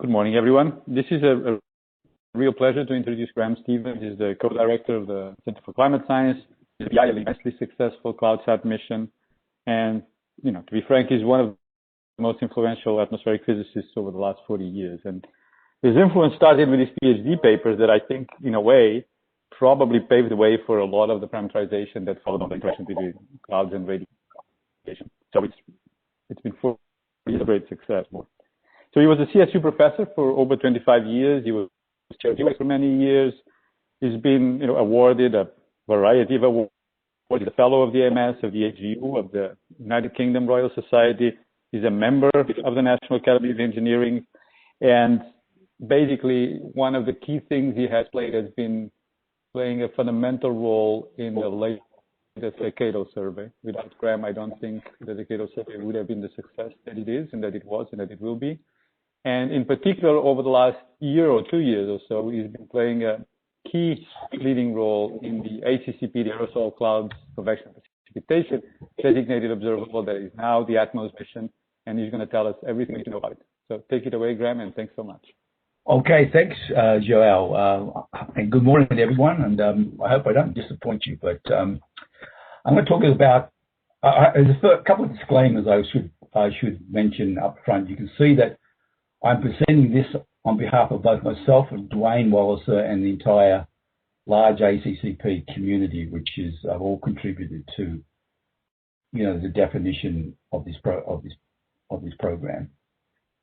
Good morning, everyone. This is a real pleasure to introduce Graham Stevens. He's the co-director of the Center for Climate Science. He's the immensely successful CloudSat mission. And, to be frank, he's one of the most influential atmospheric physicists over the last 40 years. And his influence started with his PhD papers that I think, in a way, probably paved the way for a lot of the parameterization that followed on the interaction between clouds and radiation. So it's been 40 years of great success. So he was a CSU professor for over 25 years. He was chair of UX for many years. He's been, awarded a variety of awards. He's a fellow of the AMS, of the AGU, of the United Kingdom Royal Society. He's a member of the National Academies of Engineering. And basically, one of the key things he has played has been playing a fundamental role in the latest decadal survey. Without Graham, I don't think the decadal survey would have been the success that it is and that it was and that it will be. And in particular, over the last year or 2 years or so, he's been playing a key leading role in the Accp, the Aerosol Clouds Convection Precipitation designated observable that is now the AtmOS mission, and he's going to tell us everything we need to know about it. So take it away, Graham, and thanks so much. Okay, thanks, Joel. And good morning, everyone. And I hope I don't disappoint you, but I'm going to talk about. There's a couple of disclaimers I should mention up front. You can see that I'm presenting this on behalf of both myself and Dwayne Walliser and the entire large ACCP community, which is all contributed to, the definition of this program.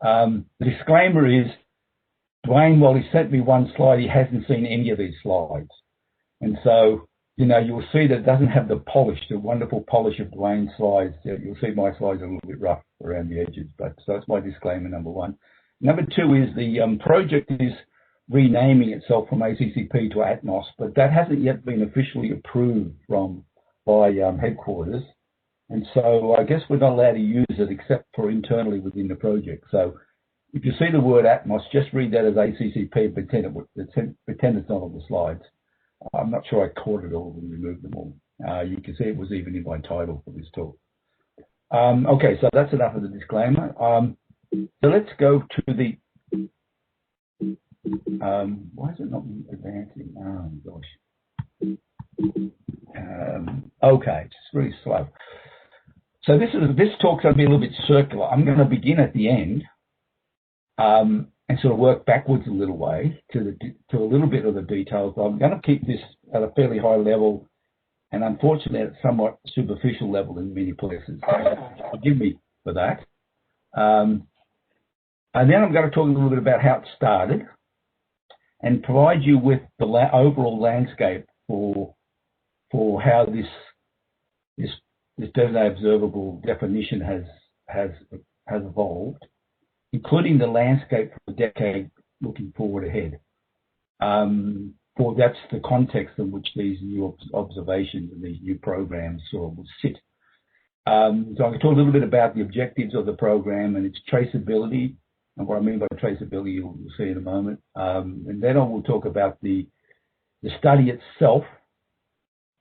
The disclaimer is, Dwayne, while he sent me one slide, he hasn't seen any of these slides, and so you'll see that it doesn't have the wonderful polish of Dwayne's slides. You'll see my slides are a little bit rough around the edges, but so that's my disclaimer number one. Number two is the project is renaming itself from ACCP to AtmOS, but that hasn't yet been officially approved by headquarters. And so I guess we're not allowed to use it except for internally within the project. So if you see the word AtmOS, just read that as ACCP and pretend it's not on the slides. I'm not sure I caught it all when we removed them all. You can see it was even in my title for this talk. Okay, so that's enough of the disclaimer. So let's go to the, why is it not advancing? Oh, gosh. Okay, it's really slow. So this talk's going to be a little bit circular. I'm going to begin at the end and sort of work backwards a little way to a little bit of the details. I'm going to keep this at a fairly high level and unfortunately at a somewhat superficial level in many places. Forgive me for that. And then I'm going to talk a little bit about how it started and provide you with the overall landscape for how this designated observable definition has evolved, including the landscape for the decade looking forward ahead. For that's the context in which these new observations and these new programs sort of will sit. So I'm going to talk a little bit about the objectives of the program and its traceability. And what I mean by traceability, you'll see in a moment. And then I will talk about the study itself,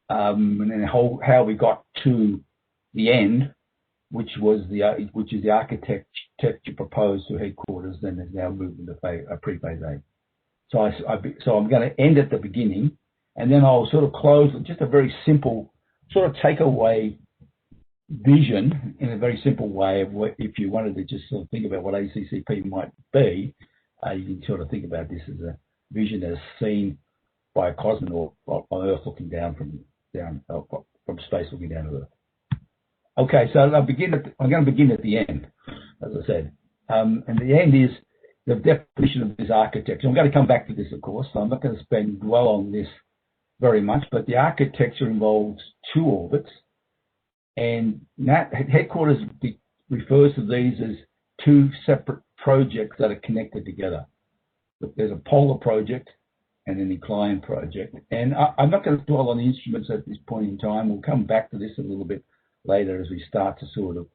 and then how we got to the end, which is the architecture proposed to headquarters, and has now moved into pre-phase A. So I'm going to end at the beginning, and then I'll sort of close with just a very simple sort of takeaway vision in a very simple way of what, if you wanted to just sort of think about what ACCP might be, you can sort of think about this as a vision as seen by a cosmonaut on Earth looking down from space looking down to Earth. Okay, so I'm going to begin at the end, as I said, and the end is the definition of this architecture. I'm going to come back to this, of course, so I'm not going to dwell on this very much, but the architecture involves two orbits. And headquarters refers to these as two separate projects that are connected together. There's a polar project and an inclined project. And I'm not going to dwell on the instruments at this point in time. We'll come back to this a little bit later as we start to sort of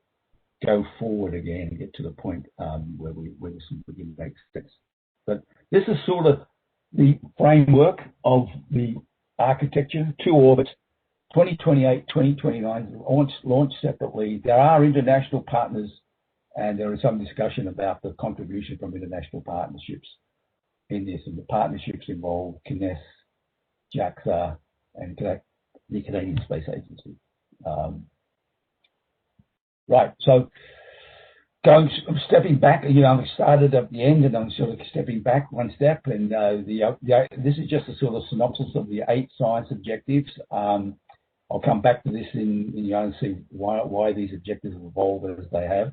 go forward again and get to the point where this will begin to make sense. But this is sort of the framework of the architecture, two orbits. 2028, 2029, launched separately. There are international partners and there is some discussion about the contribution from international partnerships in this, and the partnerships involve CNES, JAXA, and the Canadian Space Agency. Right, so stepping back, I started at the end and I'm sort of stepping back one step, and this is just a sort of synopsis of the 8 science objectives. I'll come back to this and see why these objectives have evolved as they have.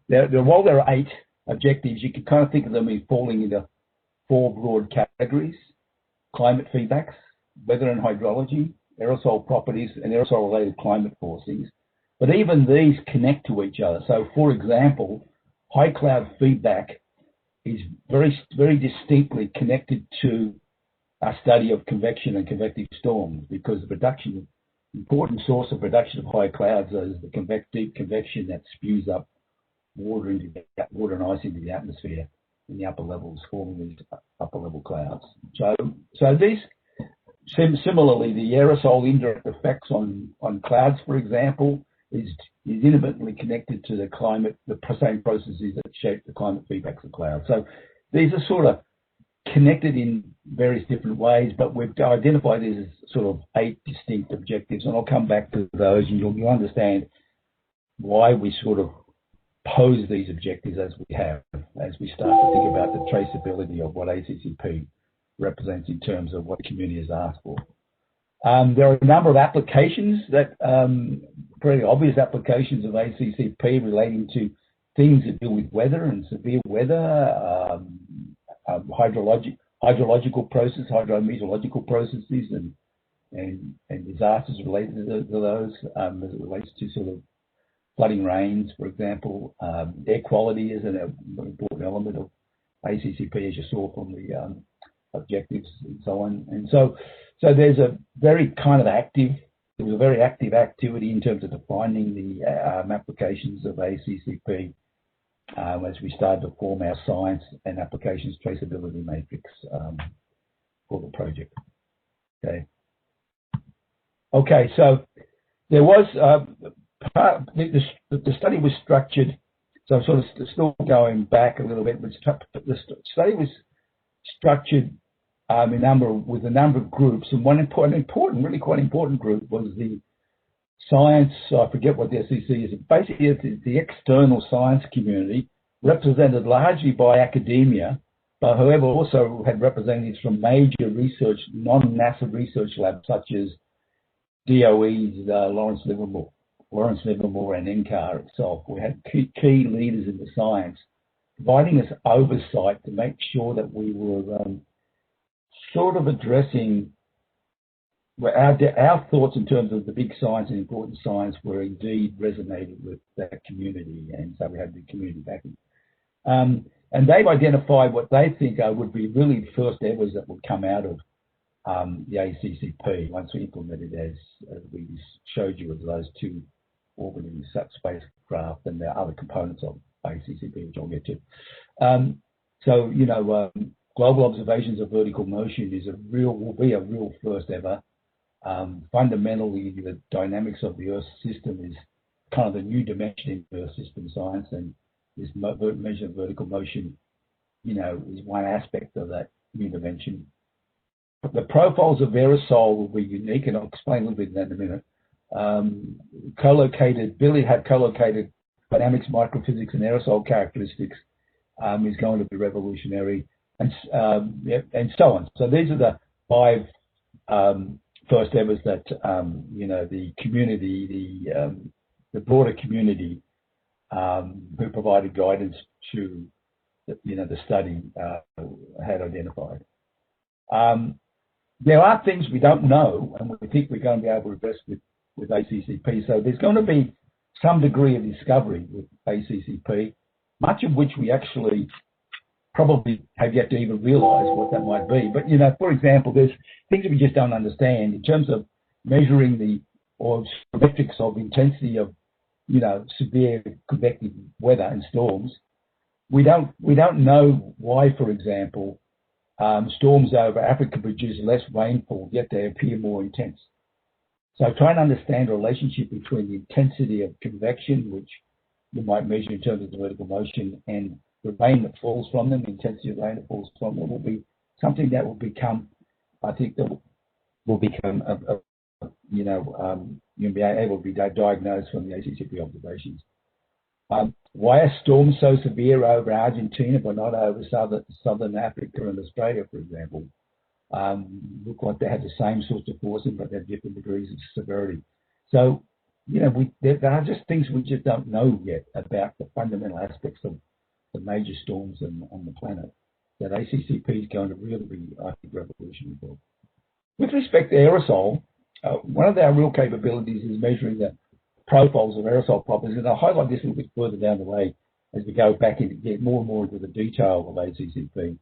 While there are 8 objectives, you can kind of think of them as falling into 4 broad categories: climate feedbacks, weather and hydrology, aerosol properties, and aerosol-related climate forcings. But even these connect to each other. So, for example, high cloud feedback is very, very distinctly connected to our study of convection and convective storms, because the important source of production of high clouds is the deep convection that spews up water and ice into the atmosphere in the upper levels, forming these upper level clouds. So these, similarly, the aerosol indirect effects on clouds, for example, is intimately connected to the climate, the same processes that shape the climate feedbacks of clouds. So these are sort of connected in various different ways, but we've identified these as sort of 8 distinct objectives, and I'll come back to those, and you'll understand why we sort of pose these objectives as we have, as we start to think about the traceability of what ACCP represents in terms of what the community has asked for. There are a number of applications that, pretty obvious applications of ACCP relating to things that deal with weather and severe weather, hydrological processes, hydrometeorological processes, and disasters related to those, as it relates to sort of flooding rains, for example. Air quality is an important element of ACCP, as you saw from the objectives and so on. And so there's a very kind of there was a very active activity in terms of defining the applications of ACCP as we started to form our science and applications traceability matrix for the project. Okay, so there was the study was structured. So I'm sort of still going back a little bit, but the study was structured with a number of groups, and one really quite important group was the science. I forget what the SEC is. Basically, it's the external science community, represented largely by academia, but however also had representatives from major research, non-NASA research labs such as DOE's Lawrence Livermore, and NCAR itself. We had key leaders in the science providing us oversight to make sure that we were sort of addressing our thoughts in terms of the big science and important science were indeed resonated with that community, and so we had the community backing. And they've identified what they think would be really the first evers that would come out of the ACCP once we implemented as we showed you, as those 2 orbiting spacecraft and the other components of ACCP, which I'll get to. Global observations of vertical motion will be a real first ever. Fundamentally, the dynamics of the Earth system is kind of the new dimension in Earth system science, and this measure of vertical motion, is one aspect of that new dimension. But the profiles of aerosol will be unique, and I'll explain a little bit of that in a minute. Ability to have co-located dynamics, microphysics, and aerosol characteristics is going to be revolutionary, and so on. So these are the 5 first evers that the community, the broader community, who provided guidance to the study had identified. There are things we don't know, and we think we're going to be able to address with ACCP. So there's going to be some degree of discovery with ACCP, much of which we actually probably have yet to even realise what that might be. But, for example, there's things that we just don't understand in terms of measuring or metrics of intensity of, severe convective weather and storms. We don't know why, for example, storms over Africa produce less rainfall, yet they appear more intense. So trying to understand the relationship between the intensity of convection, which you might measure in terms of the vertical motion, and the rain that falls from them, the intensity of rain that falls from them, will be something that will become, I think, that will become, you'll be able to be diagnosed from the ACCP observations. Why are storms so severe over Argentina, but not over southern Africa and Australia, for example? Look like they have the same sorts of forcing, but they have different degrees of severity. So, there are just things we just don't know yet about the fundamental aspects of the major storms on the planet that ACCP is going to really be, I think, revolutionary for. With respect to aerosol, one of our real capabilities is measuring the profiles of aerosol properties, and I'll highlight this a little bit further down the way as we go back into get more and more into the detail of ACCP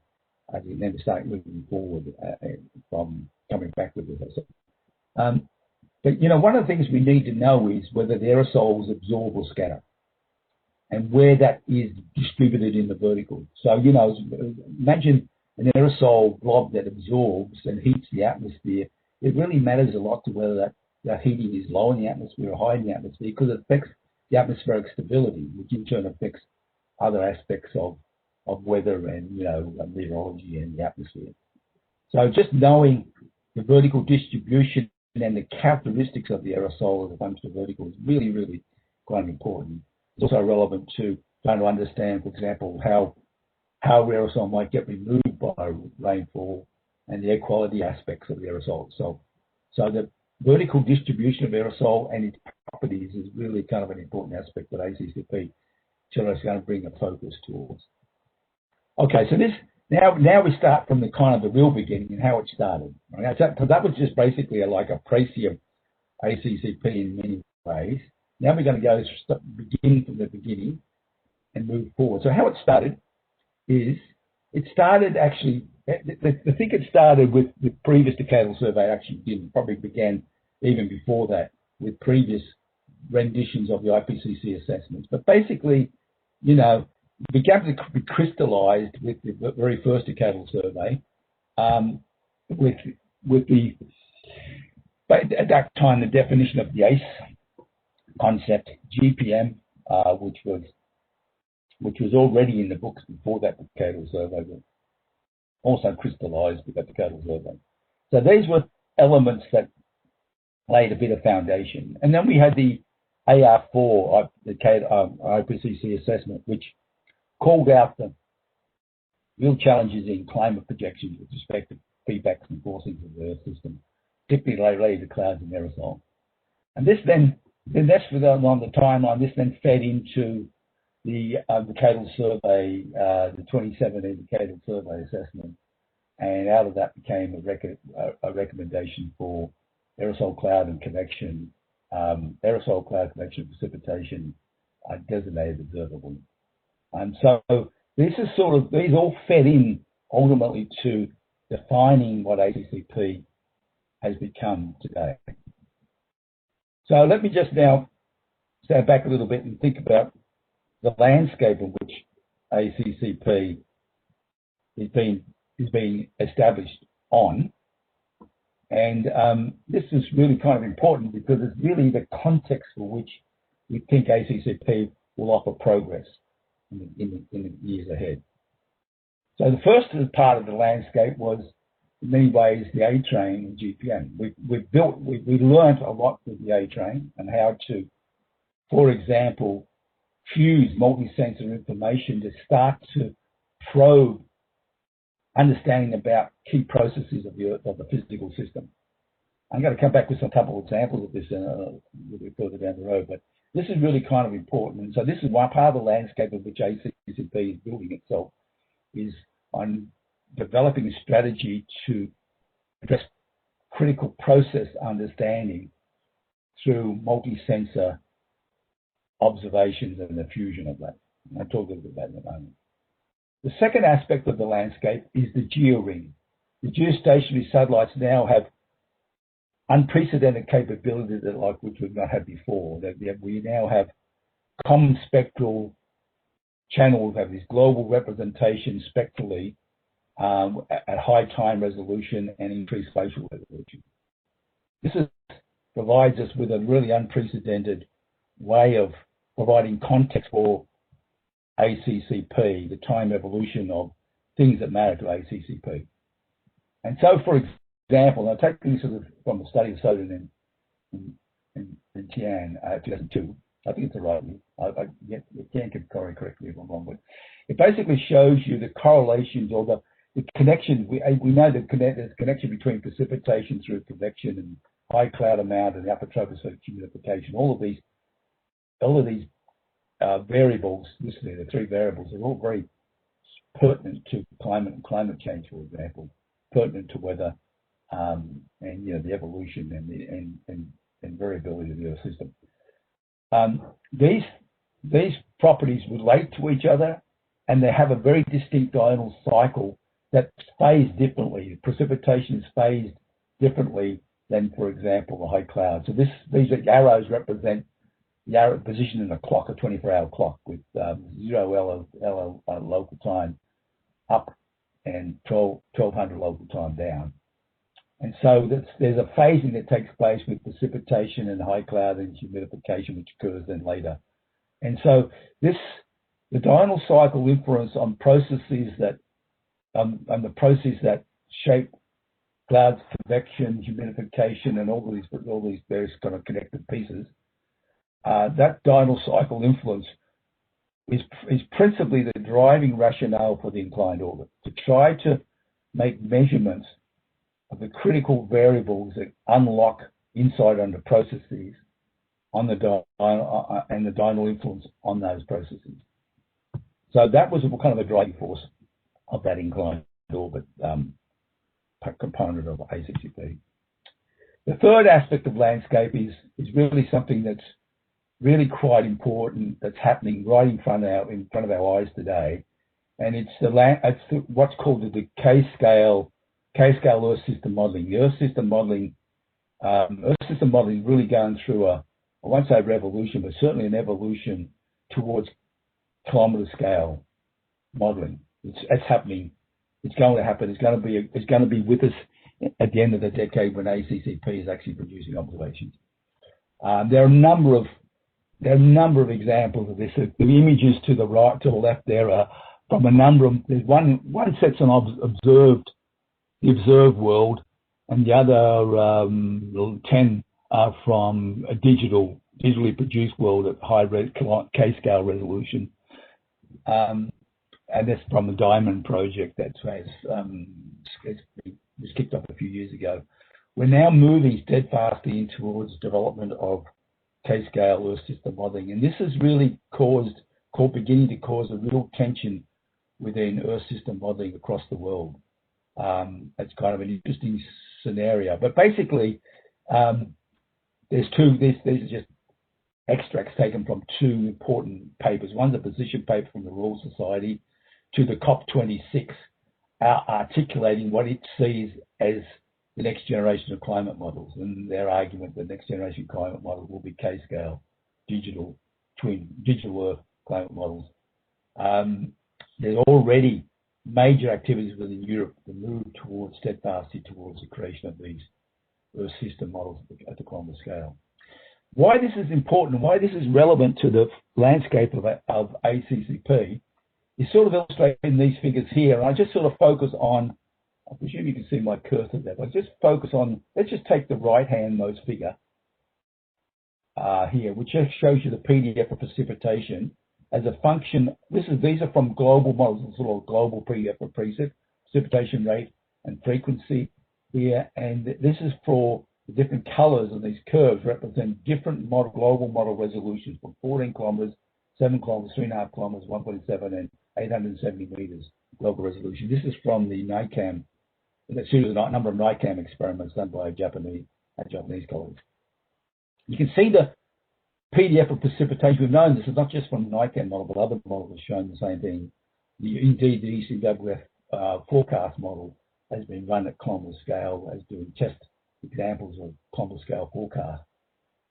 as we then start moving forward from coming back with this. But one of the things we need to know is whether the aerosols absorb or scatter, and where that is distributed in the vertical. So imagine an aerosol blob that absorbs and heats the atmosphere. It really matters a lot to whether that heating is low in the atmosphere or high in the atmosphere, because it affects the atmospheric stability, which in turn affects other aspects of weather and meteorology and the atmosphere. So just knowing the vertical distribution and the characteristics of the aerosol as a function of vertical is really, really quite important. It's also relevant to trying to understand, for example, how aerosol might get removed by rainfall and the air quality aspects of the aerosol itself. So the vertical distribution of aerosol and its properties is really kind of an important aspect that ACCP is going to bring a focus towards. Okay, so now we start from the kind of the real beginning and how it started. Right? So that was just basically like a précis of ACCP in many ways. Now we're going to go begin from the beginning and move forward. So how it started is, it started actually, I think it started with the previous decadal survey. Actually didn't, probably began even before that with previous renditions of the IPCC assessments. But basically, it began to be crystallized with the very first decadal survey, with the, at that time, the definition of the ACE concept, GPM, which was already in the books before that decadal survey, but also crystallized with that decadal survey. So these were elements that laid a bit of foundation. And then we had the AR4 IPCC assessment, which called out the real challenges in climate projections with respect to feedbacks and forcings of the Earth system, particularly related to clouds and aerosol. And this then that's on the timeline. This then fed into the decadal survey, the 2017 decadal survey assessment, and out of that became a recommendation for aerosol cloud and convection, aerosol cloud convection precipitation, designated observable. And so this is these all fed in ultimately to defining what ACCP has become today. So let me just now stand back a little bit and think about the landscape in which ACCP is being established on. And this is really kind of important because it's really the context for which we think ACCP will offer progress in the years ahead. So the first part of the landscape was, in many ways, the A-train and GPM. We learned a lot with the A-train and how to, for example, fuse multi-sensor information to start to probe understanding about key processes of the physical system. I'm going to come back with a couple of examples of this a little bit further down the road, but this is really kind of important. And so this is one part of the landscape of which ACCP is building itself, is on developing a strategy to address critical process understanding through multi-sensor observations and the fusion of that. I'll talk a little bit about that in a moment. The second aspect of the landscape is the Geo Ring. The geostationary satellites now have unprecedented capabilities like which we've not had before. We now have common spectral channels, have this global representation spectrally at high time resolution and increased spatial resolution. This provides us with a really unprecedented way of providing context for ACCP, the time evolution of things that matter to ACCP. And so, for example, I'll take this from the study of Soden in Tian, 2002. I think it's the right one. Tian can correct me if I'm wrong, but it basically shows you the correlations or the connections. We know that there's a connection between precipitation through convection and high cloud amount and the upper tropospheric humidification. All of these variables, the three variables, are all very pertinent to climate and climate change, for example, pertinent to weather and the evolution and variability of the Earth system. These properties relate to each other, and they have a very distinct diurnal cycle that's phased differently. Precipitation is phased differently than, for example, the high cloud. So these arrows represent the arrow position in a clock, a 24-hour clock, with 0 local time up and 1200 local time down. And so there's a phasing that takes place with precipitation and high cloud and humidification, which occurs then later. And so the diurnal cycle influence on processes that and the processes that shape clouds, convection, humidification, and all these various kind of connected pieces. That diurnal cycle influence is principally the driving rationale for the inclined orbit, to try to make measurements of the critical variables that unlock insight into processes on the and the diurnal influence on those processes. So that was kind of the driving force of that inclined orbit component of ACCP. The third aspect of landscape is really something that's really quite important, that's happening right in front of our eyes today, and it's what's called the K-scale Earth system modelling. The Earth system modelling is really going through I won't say revolution, but certainly an evolution towards kilometre scale modelling. It's happening. It's going to happen. It's going to be with us at the end of the decade when ACCP is actually producing observations. There are a number of examples of this. The images to the right, to the left, there are from a number of. There's one sets on the observed world, and the other 10 are from a digitally produced world at high K-scale resolution. And that's from the Diamond project that was kicked off a few years ago. We're now moving steadfastly towards development of K-scale Earth system modelling, and this has really beginning to cause a real tension within Earth system modelling across the world. It's kind of an interesting scenario, but basically, there's two. These are just extracts taken from two important papers. One's a position paper from the Royal Society to the COP26, articulating what it sees as the next generation of climate models, and their argument that the next generation climate model will be K-scale, digital Earth climate models. There's already major activities within Europe to move steadfastly towards the creation of these Earth system models at the kilometre scale. Why this is important, why this is relevant to the landscape of ACCP, is sort of illustrated in these figures here. And I just sort of focus on, I presume you can see my cursor there, but just focus on, let's just take the right-hand most figure here, which just shows you the PDF of precipitation as a function. These are from global models, sort of global PDF of precipitation rate and frequency here. And this is for the different colors, and these curves represent different global model resolutions from 14 kilometers, 7 kilometers, 3.5 kilometers, 1.7, and 870 meters global resolution. This is from the NICAM. That shows a number of NICAM experiments done by Japanese colleagues. You can see the PDF of precipitation. We've known this is not just from the NICAM model, but other models have shown the same thing. Indeed, the ECWF forecast model has been run at kilometre scale as doing test examples of kilometre scale forecast.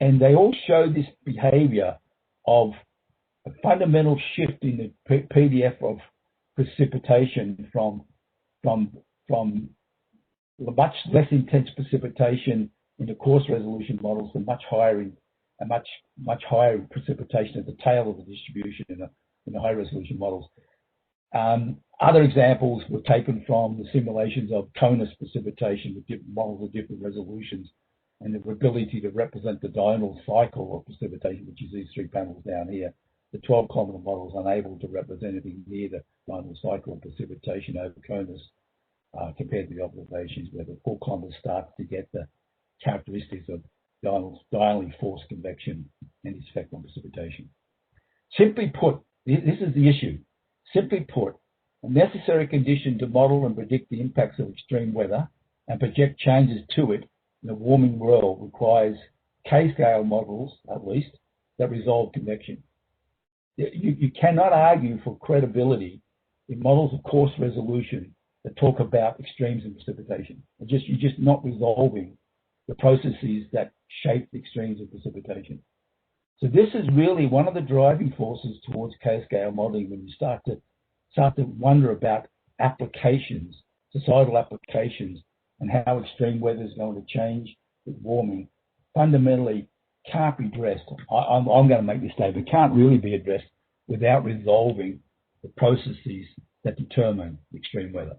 And they all show this behaviour of a fundamental shift in the PDF of precipitation from much less intense precipitation in the coarse resolution models to much higher a much higher precipitation at the tail of the distribution in the high resolution models. Other examples were taken from the simulations of CONUS precipitation with different models of different resolutions, and the ability to represent the diurnal cycle of precipitation, which is these three panels down here. The 12-kilometre model is unable to represent anything near the diurnal cycle of precipitation over CONUS compared to the observations where the 4 kilometres starts to get the characteristics of diurnally forced convection and its effect on precipitation. Simply put, this is the issue. Simply put, a necessary condition to model and predict the impacts of extreme weather and project changes to it in a warming world requires K-scale models, at least, that resolve convection. You cannot argue for credibility in models of coarse resolution that talk about extremes in precipitation. You're just not resolving the processes that shape the extremes of precipitation. So this is really one of the driving forces towards K-scale modeling when you start to wonder about applications, societal applications, and how extreme weather is going to change with warming. Fundamentally, can't be addressed. I'm going to make this statement. Can't really be addressed without resolving the processes that determine extreme weather.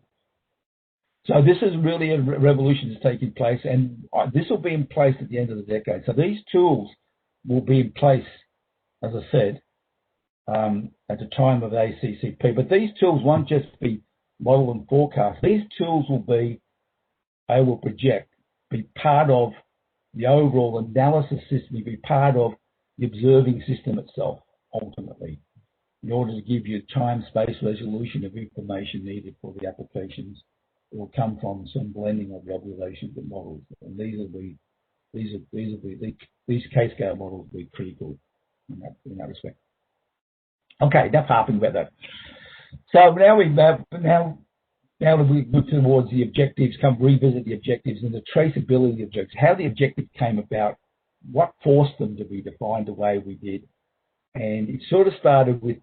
So this is really a revolution that's taking place, and this will be in place at the end of the decade. So these tools will be in place, as I said, at the time of ACCP. But these tools won't just be model and forecast. These tools will be, they will project, be part of the overall analysis system, be part of the observing system itself, ultimately, in order to give you time-space resolution of information needed for the applications. It will come from some blending of the observations and models, and these K-scale models will be critical in that respect. Okay, enough harping about that. So now we look towards the objectives, revisit the objectives and the traceability of the objectives, how the objective came about, what forced them to be defined the way we did. And it sort of started with,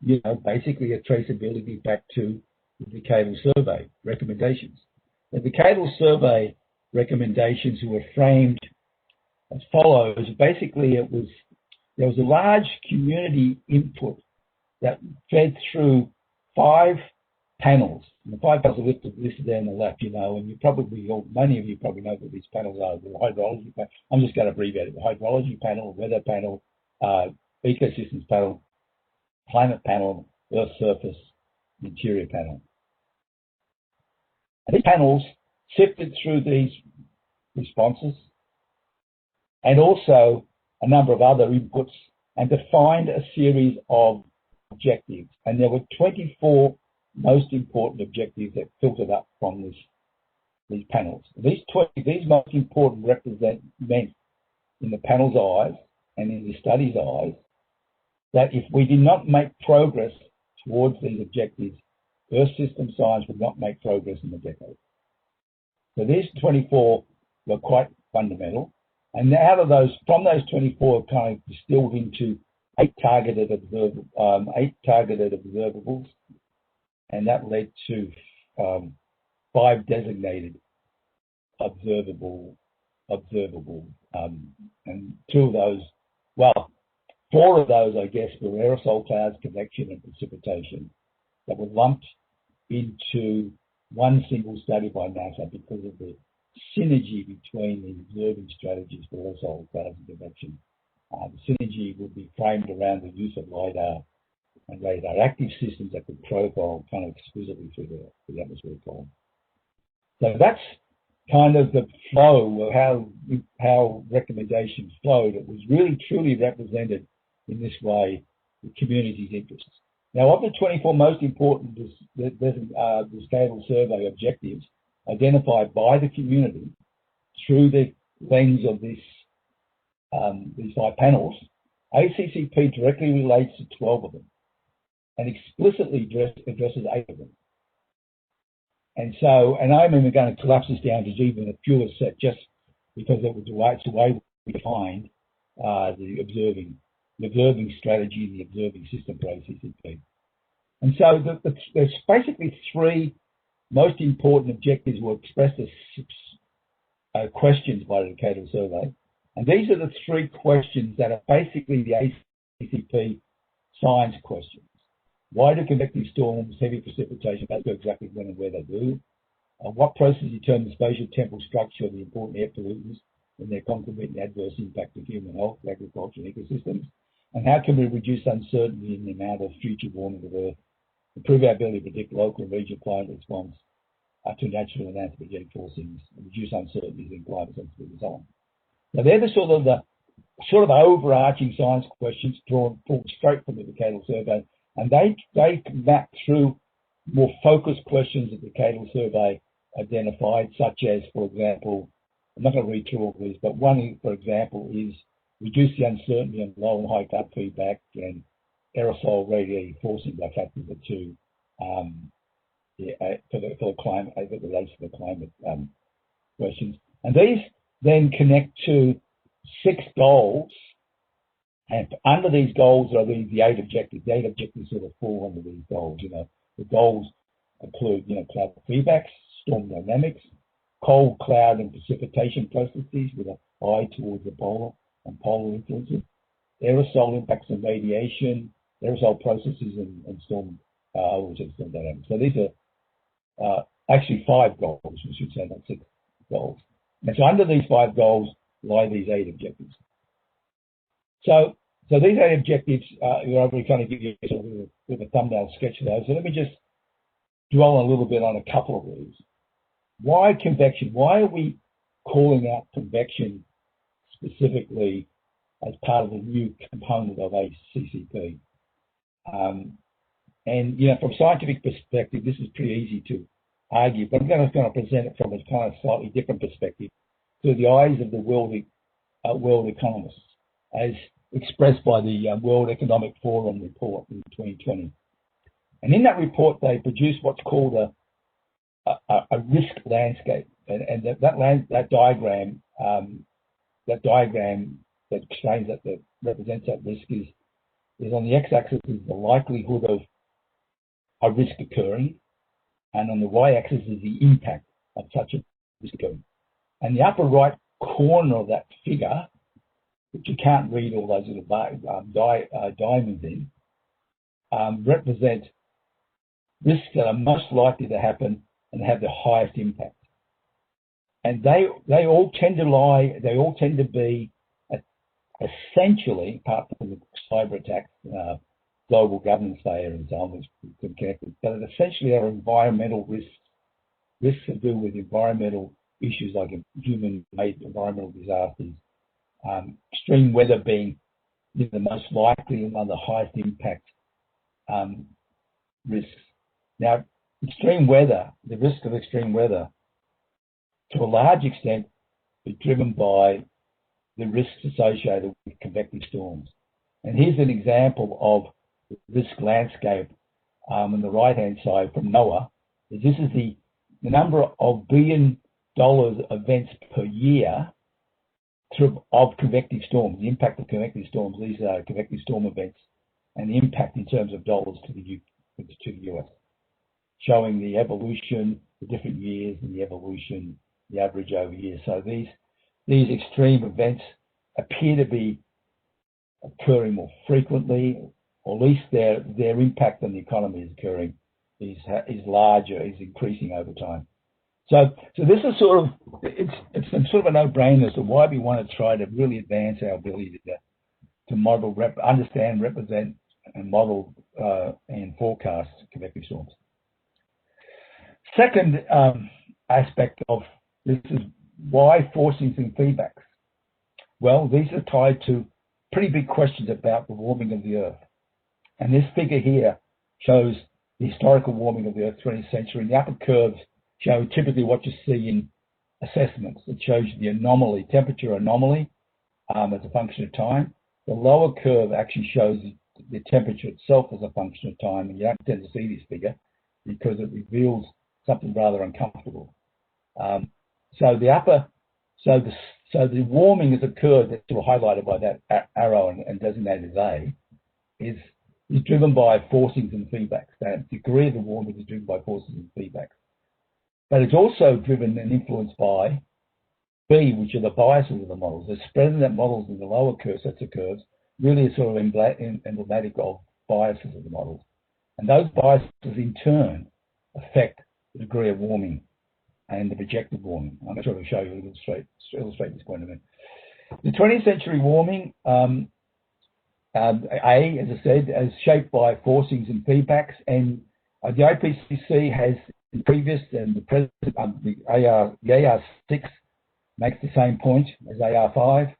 basically a traceability back to the decadal survey recommendations. The decadal survey recommendations were framed as follows. Basically, there was a large community input that fed through 5 panels. And the 5 panels are listed there on the left, and many of you probably know what these panels are. The hydrology panel, I'm just going to abbreviate it. The hydrology panel, weather panel, ecosystems panel, climate panel, earth surface, interior panel. And these panels sifted through these responses and also a number of other inputs and defined a series of objectives. And there were 24 most important objectives that filtered up from these panels. These most important meant in the panel's eyes and in the study's eyes that if we did not make progress towards these objectives, Earth system science would not make progress in the decade. So these 24 were quite fundamental. And from those 24, kind of distilled into 8 targeted observables, and that led to 5 designated observables. And 2 of those, 4 of those, I guess, were aerosol clouds, convection, and precipitation that were lumped into one single study by NASA because of the synergy between the observing strategies for aerosol clouds and convection. The synergy would be framed around the use of LiDAR and radar-active systems that could profile kind of exquisitely through the atmospheric column. So that's kind of the flow of how recommendations flowed. It was really truly represented in this way the community's interests. Now, of the 24 most important decadal survey objectives identified by the community through the lens of these 5 panels, ACCP directly relates to 12 of them and explicitly addresses 8 of them. And I'm even going to collapse this down to even a fewer set just because it's the way we defined the observing strategy and the observing system for ACCP. And so there's basically 3 most important objectives were expressed as questions by the decadal survey. And these are the three questions that are basically the ACP science questions. Why do convective storms, heavy precipitation, go exactly when and where they do? What processes determine the spatial temporal structure of the important air pollutants and their concomitant adverse impact to human health, agriculture, and ecosystems? And how can we reduce uncertainty in the amount of future warming of Earth, improve our ability to predict local and regional climate response to natural and anthropogenic forcings, and reduce uncertainties in climate sensitivity and so on? Now, they're the sort of overarching science questions pulled straight from the decadal survey, and they map through more focused questions that the decadal survey identified, such as, for example, I'm not going to read through all of these, but one, for example, is reduce the uncertainty on low and high cut feedback and aerosol radiating forcing by factor of 2 for the climate, as it relates to the climate questions. And these then connect to 6 goals, and under these goals are the 8 objectives. The 8 objectives sort of fall under these goals. The goals include, cloud feedbacks, storm dynamics, cold, cloud, and precipitation processes with an eye towards the polar and polar influences, aerosol impacts and radiation, aerosol processes, and storm dynamics. So these are actually 5 goals, we should say, not 6 goals. And so under these 5 goals lie these 8 objectives. So these 8 objectives, I'm really trying to give you a bit of a thumbnail sketch of those. So let me just dwell a little bit on a couple of these. Why convection? Why are we calling out convection specifically as part of the new component of ACCP? And from a scientific perspective, this is pretty easy to argue, but I'm going to present it from a kind of slightly different perspective through the eyes of the world economists, as expressed by the World Economic Forum report in 2020. And in that report, they produced what's called a risk landscape, and that diagram that explains that represents that risk is on the x-axis is the likelihood of a risk occurring, and on the y-axis is the impact of such a risk occurring. And the upper right corner of that figure, which you can't read all those little diamonds in, represent risks that are most likely to happen and have the highest impact. And they all tend to be essentially, apart from the cyber attacks, global governance failure and so on, which could connect with, but essentially are environmental risks to do with environmental issues like human-made environmental disasters, extreme weather being the most likely and one of the highest impact risks. Now, extreme weather, the risk of extreme weather, to a large extent, is driven by the risks associated with convective storms. And here's an example of the risk landscape on the right-hand side from NOAA. This is the number of $1 billion events per year of convective storms, the impact of convective storms. These are convective storm events and the impact in terms of dollars to the US, showing the evolution, the different years and the evolution, the average over years. So these extreme events appear to be occurring more frequently, or at least their impact on the economy is larger, is increasing over time. So this is it's sort of a no-brainer as to why we want to try to really advance our ability to model, understand, represent, and model and forecast convective storms. Second aspect of this is why forcings and feedbacks. Well, these are tied to pretty big questions about the warming of the Earth. And this figure here shows the historical warming of the Earth, 20th century. And the upper curves show typically what you see in assessments. It shows you the anomaly, temperature anomaly as a function of time. The lower curve actually shows the temperature itself as a function of time. And you don't tend to see this figure because it reveals something rather uncomfortable. So the warming has occurred, that's sort of highlighted by that arrow and designated as A, is driven by forcings and feedbacks. The degree of the warming is driven by forcings and feedbacks. But it's also driven and influenced by B, which are the biases of the models. The spread of that models in the lower sets of curves really is sort of emblematic of biases of the models. And those biases in turn affect the degree of warming and the projected warming. I'm going to try to show you, illustrate this point in a minute. The 20th century warming, as I said, is shaped by forcings and feedbacks, and the IPCC has in previous and the present, the AR6 makes the same point as AR5,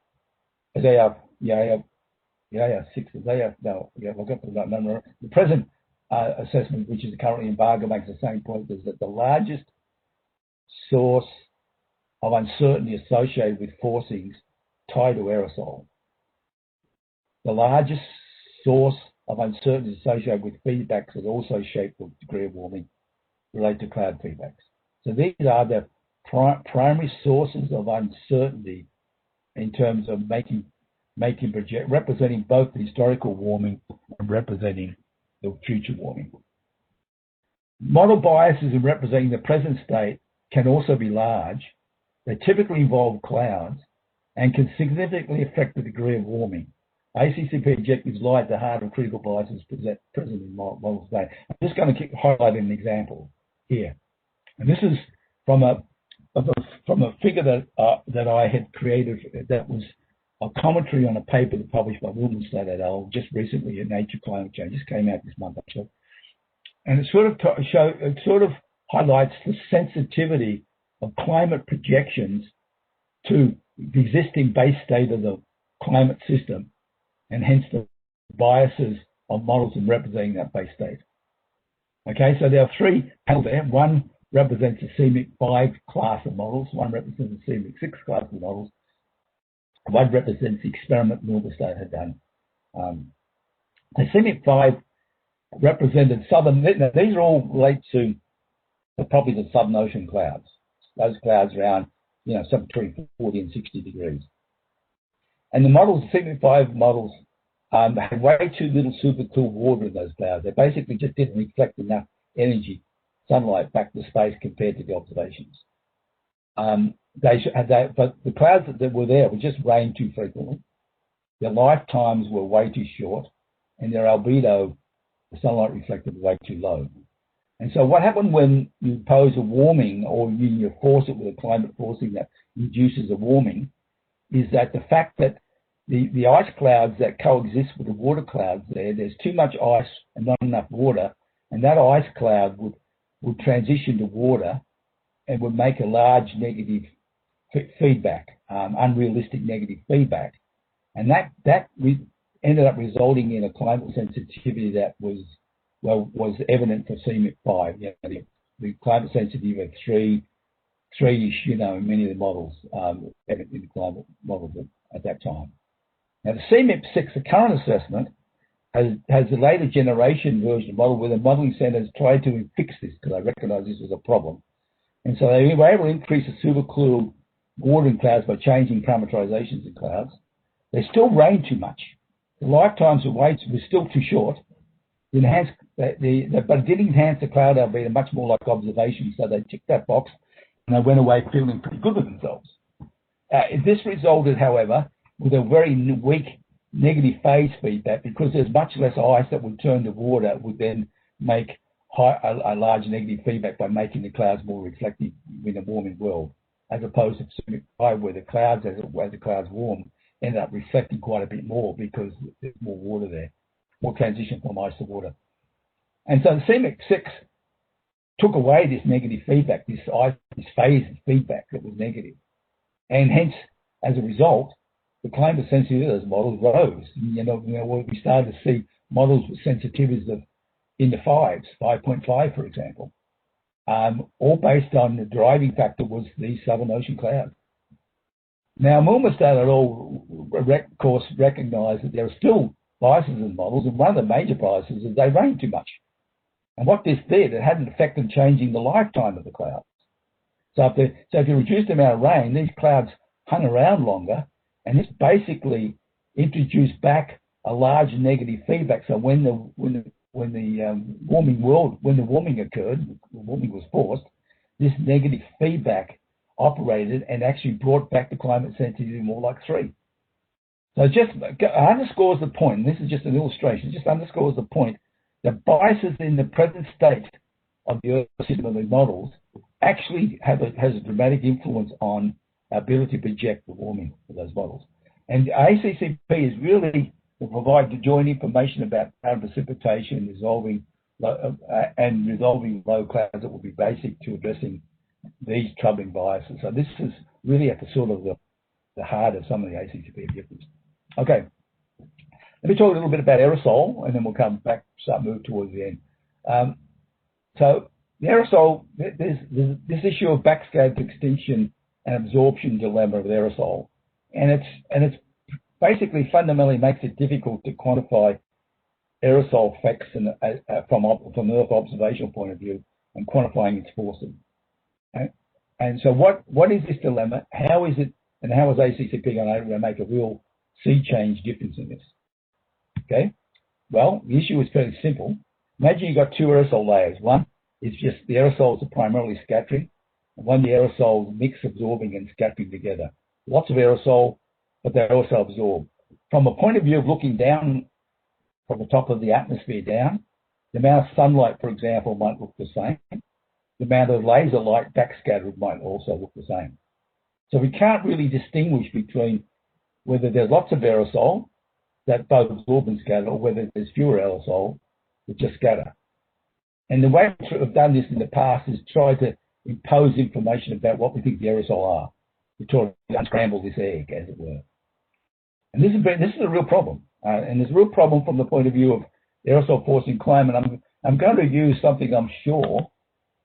as AR6 is AR, no, yeah, I've got the number. The present assessment, which is currently in embargo, makes the same point, is that the largest source of uncertainty associated with forcings tied to aerosol. The largest source of uncertainty associated with feedbacks that also shape the degree of warming related to cloud feedbacks. So these are the primary sources of uncertainty in terms of representing both the historical warming and representing the future warming. Model biases in representing the present state can also be large. They typically involve clouds and can significantly affect the degree of warming. ACCP objectives lie at the heart of critical biases present in models today. I'm just going to highlight an example here. And this is from a figure that I had created that was a commentary on a paper that published by Wildenstein et al. Just recently in Nature Climate Change. Just came out this month actually. And it sort of highlights the sensitivity of climate projections to the existing base state of the climate system, and hence the biases of models in representing that base state. Okay, so there are three panels there. One represents the CMIP 5 class of models, one represents the CMIP 6 class of models, one represents the experiment Wildenstein had done. The CMIP 5 represented southern, now these are all relate to probably the southern ocean clouds. Those clouds around, some between 40 and 60 degrees. And the models, the CMIP 5 models, had way too little supercooled water in those clouds. They basically just didn't reflect enough energy, sunlight back to space compared to the observations. But the clouds that were there would just rain too frequently. Their lifetimes were way too short, and their albedo, the sunlight reflected, way too low. And so what happened when you impose a warming or you force it with a climate forcing that induces a warming is that the fact that the ice clouds that coexist with the water clouds there's too much ice and not enough water, and that ice cloud would transition to water and would make a large negative feedback, unrealistic negative feedback. And that ended up resulting in a climate sensitivity that was evident for CMIP 5. The climate sensitivity of three-ish, in many of the models, evident in the climate models at that time. Now the CMIP 6, the current assessment, has a later generation version of model where the modeling centers tried to fix this because they recognized this was a problem. And so they were able to increase the supercooled water in clouds by changing parameterizations in clouds. They still rain too much. The lifetimes of weights were still too short. But it did enhance the cloud albedo much more like observation, so they ticked that box and they went away feeling pretty good with themselves. This resulted, however, with a very weak negative phase feedback because there's much less ice that would turn to water, would then make a large negative feedback by making the clouds more reflective in a warming world, as opposed to CMIP 5 where the clouds, as the clouds warm, ended up reflecting quite a bit more because there's more water there, more transition from ice to water. And so the CMIP 6 took away this negative feedback, this phase feedback that was negative. And hence, as a result, the climate sensitivity of those models rose. We started to see models with sensitivities of in the 5s, 5.5, for example, all based on the driving factor was the southern ocean cloud. Now, Wildenstein et al. Of course, recognized that there are still biases in models, and one of the major biases is they rain too much. And what this did, it had an effect on changing the lifetime of the clouds. So if you reduce the amount of rain, these clouds hung around longer, and this basically introduced back a large negative feedback. So when the warming occurred, the warming was forced, this negative feedback operated and actually brought back the climate sensitivity more like 3. So it just underscores the point, and this is just an illustration, it just underscores the point that biases in the present state of the Earth system of the models actually has a dramatic influence on our ability to project the warming of those models. And ACCP is really to provide the joint information about cloud precipitation, resolving low clouds that will be basic to addressing these troubling biases. So this is really at the sort of the heart of some of the ACCP objectives. Okay, let me talk a little bit about aerosol, and then we'll come back, start moving towards the end. So the aerosol, there's this issue of backscatter extinction and absorption dilemma of aerosol, and it's basically fundamentally makes it difficult to quantify aerosol effects from an Earth observational point of view and quantifying its forcing. And so what is this dilemma? How is it, and how is ACCP going to make a real sea change difference in this? Okay, well, the issue is fairly simple. Imagine you've got 2 aerosol layers. One is just the aerosols are primarily scattering, and one the aerosols mix absorbing and scattering together. Lots of aerosol, but they also absorb. From a point of view of looking down from the top of the atmosphere down, the amount of sunlight, for example, might look the same. The amount of laser light backscattered might also look the same. So we can't really distinguish between whether there's lots of aerosol that both absorb and scatter, or whether there's fewer aerosol that just scatter. And the way we've done this in the past is try to impose information about what we think the aerosol are. We try to unscramble this egg, as it were. And this is a real problem. And it's a real problem from the point of view of aerosol forcing climate. I'm going to use something I'm sure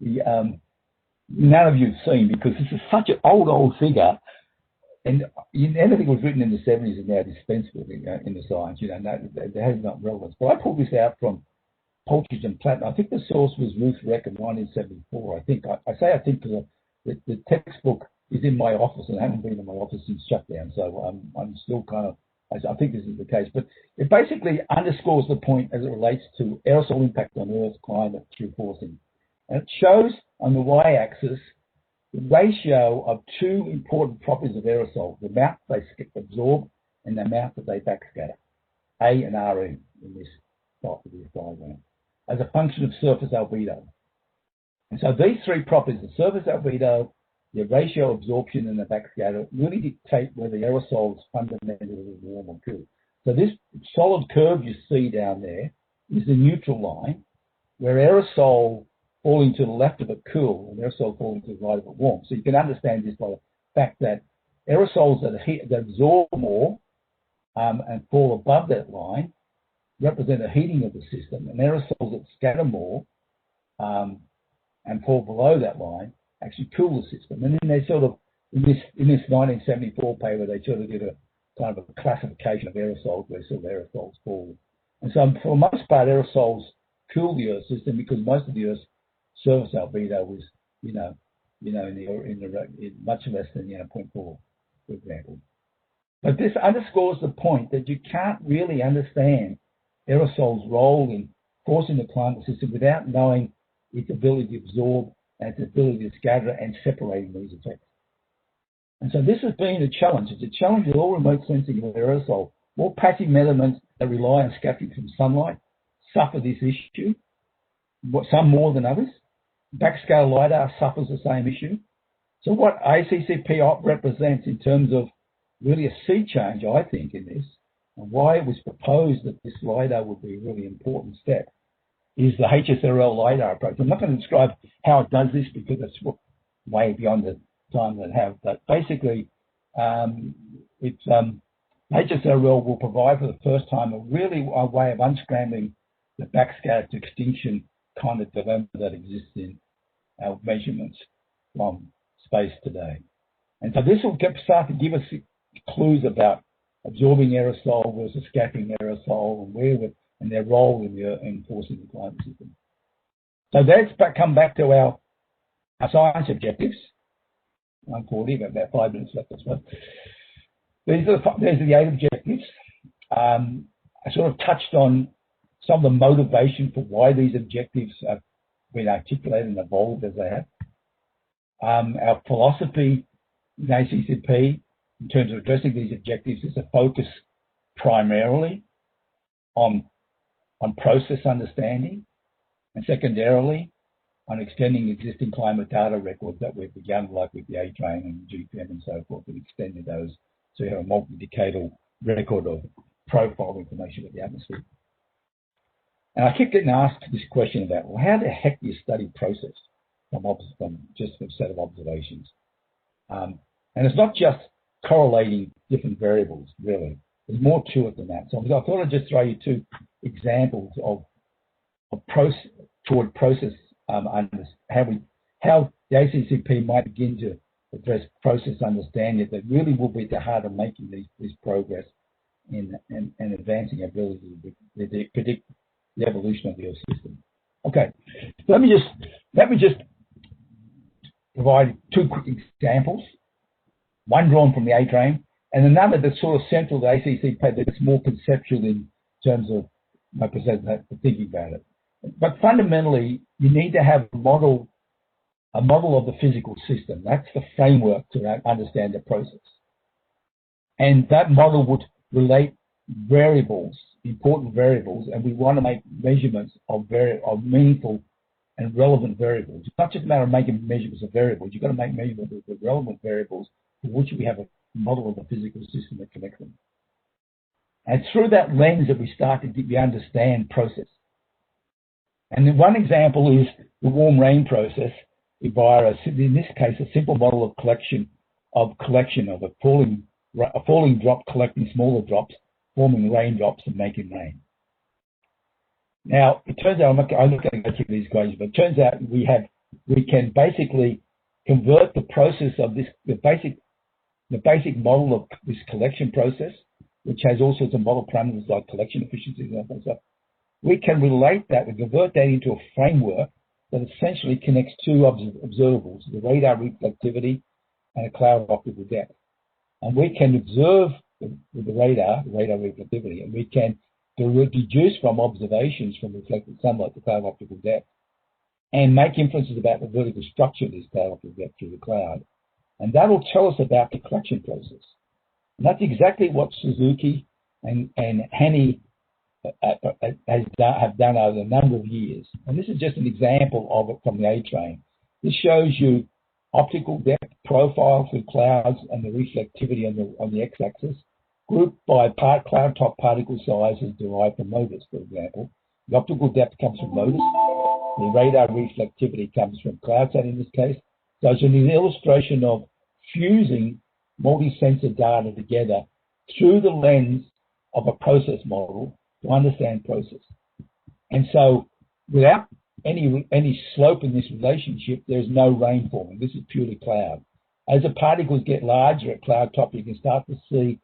none of you have seen, because this is such an old figure. And anything was written in the 70s is now dispensable in the science. You know, it has no relevance. But I pulled this out from Poltridge and Platten. I think the source was Ruth Reck in 1974. I think I think because the textbook is in my office, and I haven't been in my office since shutdown. So I'm still kind of, I think this is the case. But it basically underscores the point as it relates to aerosol impact on Earth's climate through forcing. And it shows on the y-axis the ratio of 2 important properties of aerosol, the amount they absorb and the amount that they backscatter, A and RE in this diagram, as a function of surface albedo. And so these 3 properties, the surface albedo, the ratio absorption and the backscatter, really dictate whether the aerosol is fundamentally warm or cool. So this solid curve you see down there is the neutral line, where aerosol falling to the left of it cool and aerosol falling to the right of it warm. So you can understand this by the fact that aerosols that absorb more and fall above that line represent a heating of the system, and aerosols that scatter more and fall below that line actually cool the system. And then they sort of, in this 1974 paper, they sort of did a kind of a classification of aerosols where sort of aerosols fall. And so for the most part, aerosols cool the Earth system because most of the Earth's surface albedo was, in much less than 0.4, for example. But this underscores the point that you can't really understand aerosol's role in forcing the climate system without knowing its ability to absorb and its ability to scatter and separating these effects. And so this has been a challenge. It's a challenge with all remote sensing of aerosol. More passive measurements that rely on scattering from sunlight suffer this issue, some more than others. Backscale LiDAR suffers the same issue. So what ACCP represents in terms of really a sea change, I think, in this, and why it was proposed that this LiDAR would be a really important step, is the HSRL LiDAR approach. I'm not going to describe how it does this because it's way beyond the time that I have, but basically HSRL will provide for the first time a way of unscrambling the backscatter to extinction kind of dilemma that exists in our measurements from space today. And so this will start to give us clues about absorbing aerosol versus scattering aerosol and their role in forcing the climate system. So that's come back to our science objectives. I'm 40, got about 5 minutes left, I suppose. These are the 8 objectives. I sort of touched on some of the motivation for why these objectives have been articulated and evolved as they have. Our philosophy in ACCP, in terms of addressing these objectives, is to focus primarily on process understanding, and secondarily on extending existing climate data records that we've begun, like with the A-Train and GPM and so forth, and extending those to have a multi-decadal record of profile information of the atmosphere. And I keep getting asked this question about, well, how the heck do you study process from just a set of observations? And it's not just correlating different variables, really. There's more to it than that. So I thought I'd just throw you two examples of process toward process, how the ACCP might begin to address process understanding that really will be at the heart of making this progress in advancing our ability to predict the evolution of the Earth system. Okay, let me just provide two quick examples. One drawn from the A-Train, and another that's sort of central to ACCP that's more conceptual in terms of my thinking about it. But fundamentally, you need to have a model of the physical system. That's the framework to understand the process. And that model would relate variables, important variables, and we want to make measurements of meaningful and relevant variables. It's not just a matter of making measurements of variables. You've got to make measurements of the relevant variables for which we have a model of the physical system that connects them. And through that lens that we understand process. And then one example is the warm rain process via, in this case, a simple model of collection of a falling drop collecting smaller drops, forming raindrops and making rain. Now, it turns out, I'm not going to go through these equations, but it turns out we can basically convert the process of this, the basic model of this collection process, which has all sorts of model parameters like collection efficiency and that kind of stuff. We can relate that, we convert that into a framework that essentially connects two observables, the radar reflectivity and a cloud optical depth. And we can observe with the radar reflectivity, and we can deduce from observations from reflected sunlight the cloud optical depth and make inferences about the vertical structure of this cloud optical depth through the cloud. And that will tell us about the collection process. And that's exactly what Suzuki and Hani have done over a number of years. And this is just an example of it from the A-Train. This shows you optical depth profile through clouds and the reflectivity on the x-axis, grouped by cloud top particle sizes derived from MODIS, for example. The optical depth comes from MODIS. The radar reflectivity comes from CloudSat in this case. So it's an illustration of fusing multi-sensor data together through the lens of a process model to understand process. And so without any slope in this relationship, there's no rain forming. This is purely cloud. As the particles get larger at cloud top, you can start to see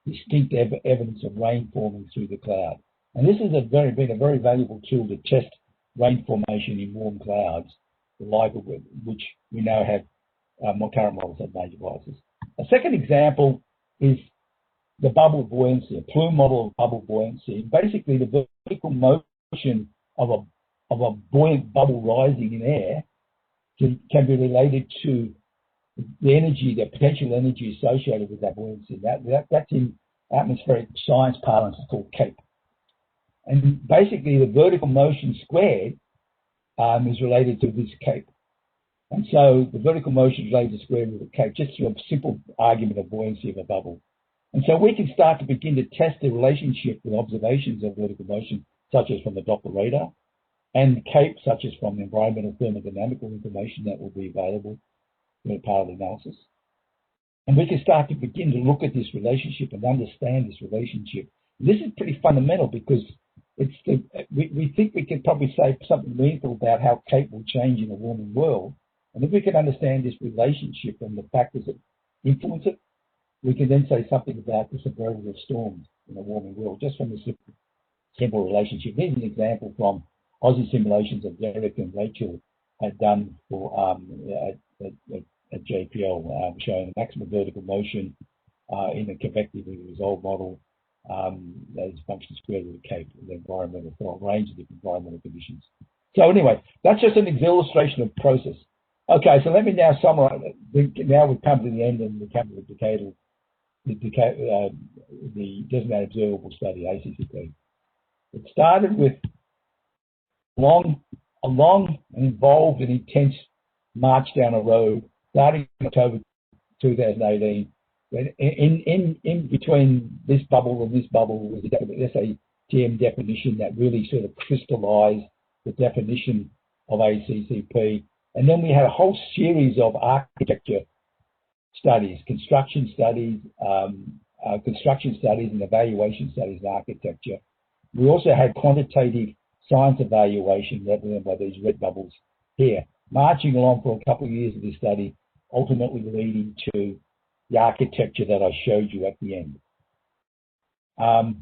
distinct evidence of rain forming through the cloud. And this has been a very valuable tool to test rain formation in warm clouds, the like of which we now have more current models have major biases. A second example is the bubble buoyancy, a plume model of bubble buoyancy. Basically, the vertical motion of a buoyant bubble rising in air can be related to the potential energy associated with that buoyancy. That's in atmospheric science parlance, it's called CAPE. And basically, the vertical motion squared is related to this CAPE. And so the vertical motion is related to square root of CAPE, just through a simple argument of buoyancy of a bubble. And so we can start to begin to test the relationship with observations of vertical motion, such as from the Doppler radar, and CAPE, such as from the environmental thermodynamical information that will be available in part of the analysis. And we can start to begin to look at this relationship and understand this relationship. And this is pretty fundamental because we think we can probably say something meaningful about how CAPE will change in a warming world. And if we can understand this relationship and the factors that influence it, we can then say something about the severity of storms in a warming world, just from this simple relationship. Here's an example from Aussie simulations that Derek and Rachel had done for at JPL, showing maximum vertical motion in a convectively resolved model as a function square root of CAPE, the environmental, for a range of different environmental conditions. So anyway, that's just an illustration of process. Okay, so let me now summarize. Now we've come to the end and we come to the designated observable study, ACCP. It started with a long and involved and intense march down a road, starting in October 2018. In between this bubble and this bubble was the SATM definition that really sort of crystallized the definition of ACCP. And then we had a whole series of architecture studies, construction studies and evaluation studies in architecture. We also had quantitative science evaluation represented by these red bubbles here, marching along for a couple of years of this study, ultimately leading to the architecture that I showed you at the end. I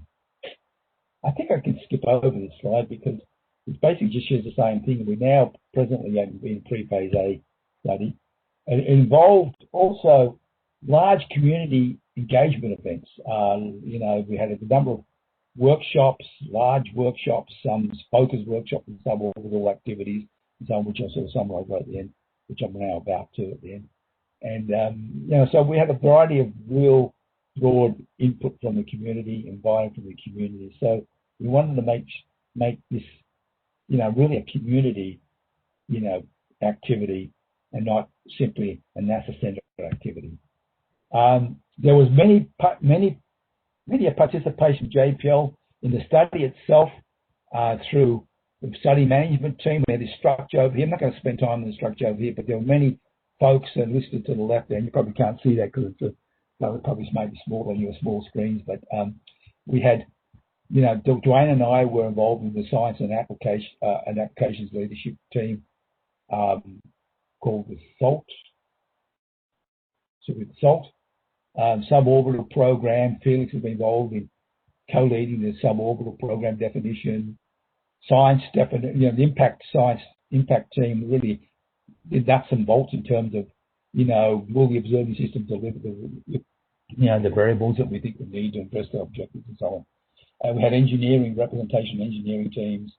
think I can skip over this slide because it basically just shows the same thing. We now presently have been pre-phase A study. It involved also large community engagement events. We had a number of workshops, large workshops, some focus workshops and suborbital activities, some which I sort of summarized right at the end, which I'm now about to at the end. And, so we had a variety of real broad input from the community and buy-in from the community. So we wanted to make this, really a community, activity and not simply a NASA-centered activity. There was many participation JPL in the study itself through the study management team. We had this structure over here. I'm not going to spend time on the structure over here, but there were many folks listed to the left there. And you probably can't see that because it's probably maybe small on your small screens. But we had, Dwayne and I were involved in the science and applications leadership team called the SALT. So with SALT. Suborbital program, Felix has been involved in co-leading the suborbital program definition. Science definition, the impact team really did nuts and bolts in terms of, will the observing system deliver the variables that we think we need to address the objectives and so on. We had representation engineering teams,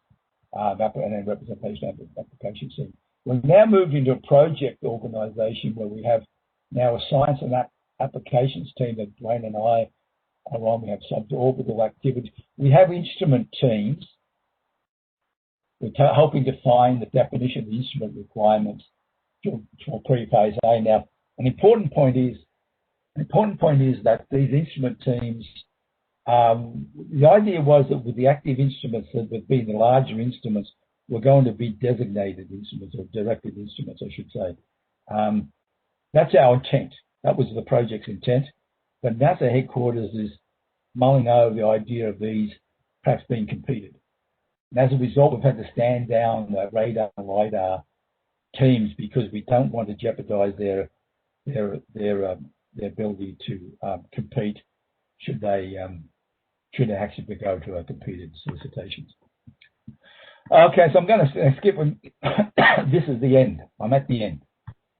and then representation application team. We've now moved into a project organization where we have now a science and applications team that Dwayne and I are on. We have suborbital activities. We have instrument teams. We're helping define the definition of the instrument requirements for pre-phase A. Now, an important point is that these instrument teams, the idea was that with the active instruments, that would be the larger instruments, were going to be designated instruments or directed instruments, I should say. That's our intent. That was the project's intent. But NASA headquarters is mulling over the idea of these perhaps being competed. And as a result, we've had to stand down the radar and LiDAR teams because we don't want to jeopardize their ability to compete should they actually go to a competed solicitations. Okay, so I'm going to skip. This is the end. I'm at the end.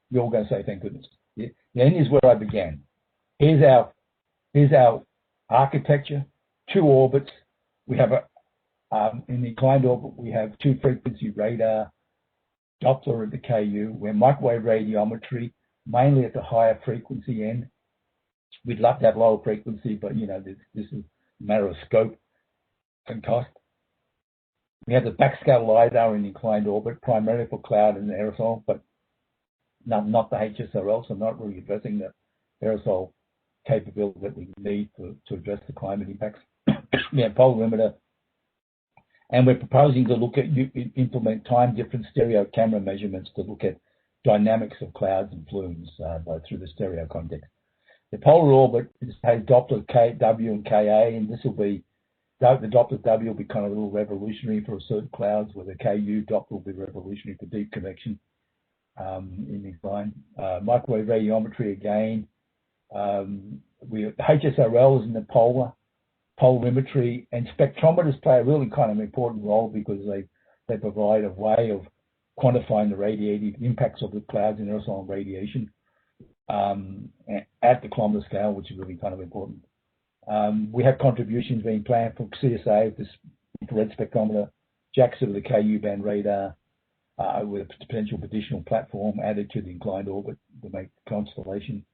You're all going to say, thank goodness. The end is where I began. Here's our architecture, 2 orbits. We have in the inclined orbit, we have 2 frequency radar, Doppler at the KU. We're microwave radiometry, mainly at the higher frequency end. We'd love to have lower frequency, but this is a matter of scope and cost. We have the backscale LiDAR in the inclined orbit, primarily for cloud and aerosol, but not the HSRL, so not really addressing the aerosol capability that we need to address the climate impacts. We have polarimeter, and we're proposing to implement time difference stereo camera measurements to look at dynamics of clouds and plumes through the stereo context. The polar orbit has Doppler W and Ka, and this will be the Doppler W will be kind of a little revolutionary for certain clouds, where the Ku Doppler will be revolutionary for deep convection in the incline. Microwave radiometry again. HSRL is in the polarimetry, and spectrometers play a really kind of important role because they provide a way of quantifying the radiative impacts of the clouds and aerosol and radiation at the kilometer scale, which is really kind of important. We have contributions being planned for CSA with this infrared spectrometer, JAXA with the Ku band radar, with a potential additional platform added to the inclined orbit to make constellation.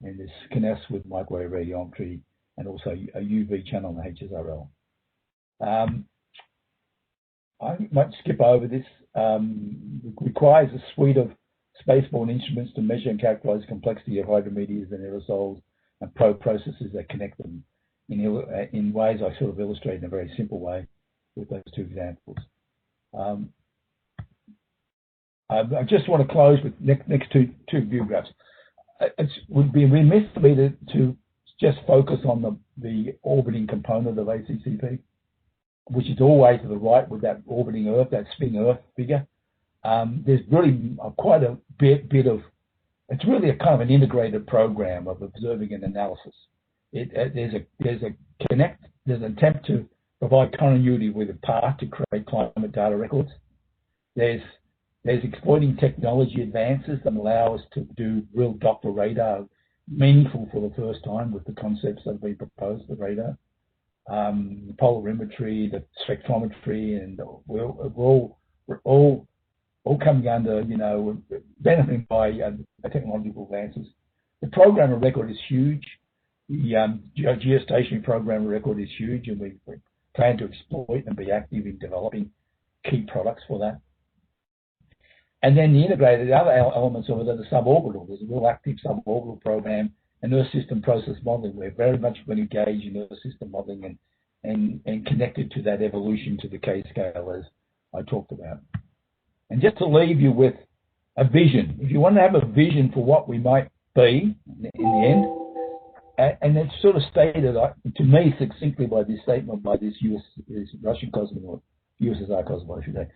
And this connects with microwave radiometry and also a UV channel in HSRL. I might skip over this. It requires a suite of spaceborne instruments to measure and characterize the complexity of hydrometeors and aerosols and probe processes that connect them in ways I sort of illustrate in a very simple way with those two examples. I just want to close with next two view graphs. It would be remiss for me to just focus on the orbiting component of ACCP, which is always to the right with that orbiting Earth, that spinning Earth figure. There's really quite a bit of, it's really a kind of an integrated program of observing and analysis. There's an attempt to provide continuity with a path to create climate data records. There's exploiting technology advances that allow us to do real Doppler radar, meaningful for the first time with the concepts that have been proposed for radar. Polarimetry, the spectrometry, and we're all coming under, benefiting by technological advances. The program of record is huge. The geostationary program of record is huge, and we plan to exploit and be active in developing key products for that. And then the integrated other elements of it are the suborbital. There's a real active suborbital program and Earth system process modeling. We're very much going to engage in Earth system modeling and connected to that evolution to the K scale as I talked about. And just to leave you with a vision, if you want to have a vision for what we might be in the end, and it's sort of stated to me succinctly by this statement by this Russian cosmonaut, USSR cosmonaut, I should say.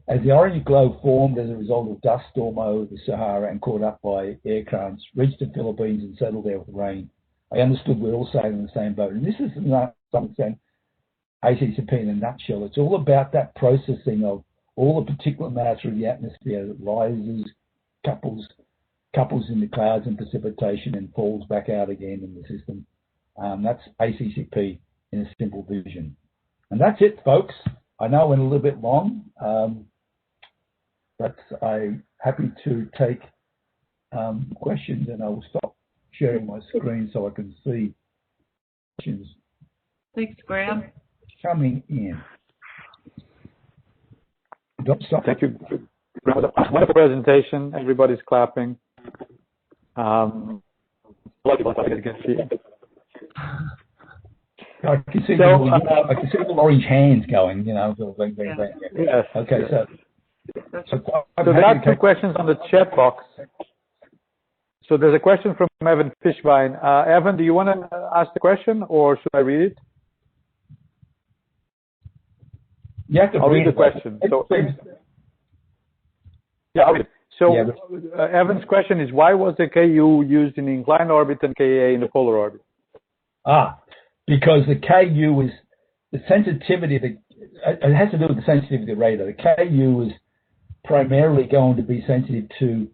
As the orange glow formed as a result of dust storm over the Sahara and caught up by air currents, reached the Philippines and settled there with rain, I understood we're all sailing in the same boat. And this is, to some extent, ACCP in a nutshell. It's all about that processing of all the particulate matter through the atmosphere that rises, couples in the clouds and precipitation and falls back out again in the system. That's ACCP in a simple vision. And that's it, folks. I know I went a little bit long, but I'm happy to take questions, and I will stop sharing my screen so I can see questions. Thanks, Graham. Coming in. Don't stop. Thank you. Wonderful presentation. Everybody's clapping. A lot of people are can see. I can see the orange hands going, Sort of bang, bang, bang. Yes. Okay, yes. So there are two questions on the chat box. So there's a question from Evan Fishbein. Evan, do you want to ask the question, or should I read it? You have to I'll read the question. So, yeah, I'll read it. So Evan's question is, why was the KU used in the inclined orbit and KA in the polar orbit? Because the KU is the sensitivity, it has to do with the sensitivity of the radar. The KU is primarily going to be sensitive to,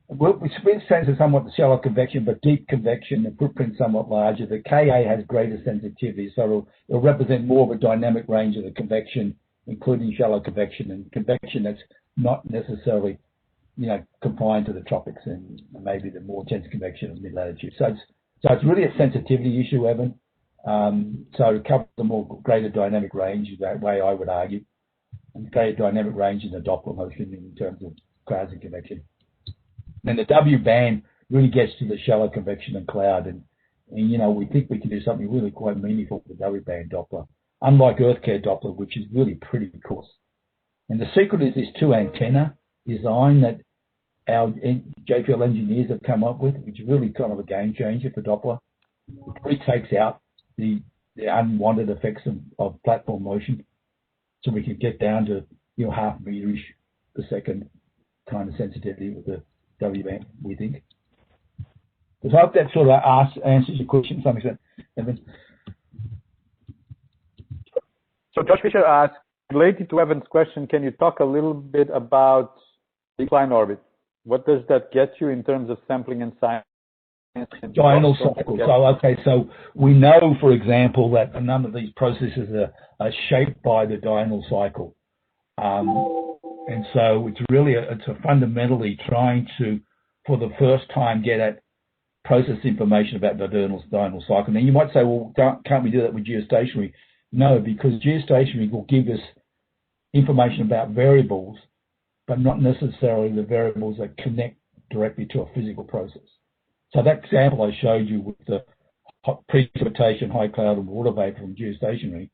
we sensitive somewhat to shallow convection, but deep convection, the footprint somewhat larger. The KA has greater sensitivity, so it'll represent more of a dynamic range of the convection, including shallow convection and convection that's not necessarily, confined to the tropics and maybe the more intense convection of mid-latitude. So it's really a sensitivity issue, Evan. So it covers a more greater dynamic range, that way I would argue, and greater dynamic range in the Doppler motion in terms of clouds and convection. And the W band really gets to the shallow convection and cloud, and we think we can do something really quite meaningful with the W band Doppler, unlike Earth Care Doppler, which is really pretty coarse. And the secret is this two antenna design that our JPL engineers have come up with, which is really kind of a game changer for Doppler. It really takes out the unwanted effects of platform motion, so we can get down to half meterish per second kind of sensitivity with the W band, we think. So I hope that sort of answers your question to some extent, Evan. So Josh Fisher asked, related to Evan's question, can you talk a little bit about the inclined orbit? What does that get you in terms of sampling and science? Diurnal cycle. So we know, for example, that a number of these processes are shaped by the diurnal cycle. And so it's really fundamentally trying to, for the first time, get at process information about the diurnal cycle. Now you might say, well, can't we do that with geostationary? No, because geostationary will give us information about variables, but not necessarily the variables that connect directly to a physical process. So that example I showed you with the precipitation, high cloud and water vapor from geostationary,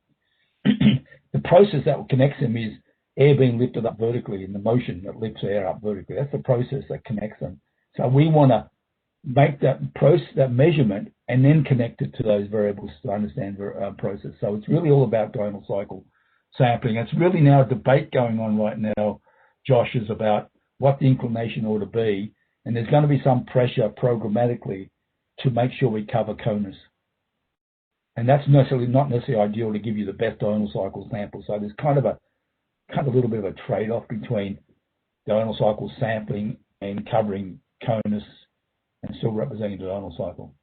the process that connects them is air being lifted up vertically and the motion that lifts air up vertically. That's the process that connects them. So we want to make that process, that measurement, and then connect it to those variables to understand the process. So it's really all about diurnal cycle sampling. It's really now a debate going on right now, Josh, is about what the inclination ought to be, and there's going to be some pressure programmatically to make sure we cover conus. And that's not necessarily ideal to give you the best diurnal cycle sample. So there's kind of a little bit of a trade-off between diurnal cycle sampling and covering conus and still representing the diurnal cycle.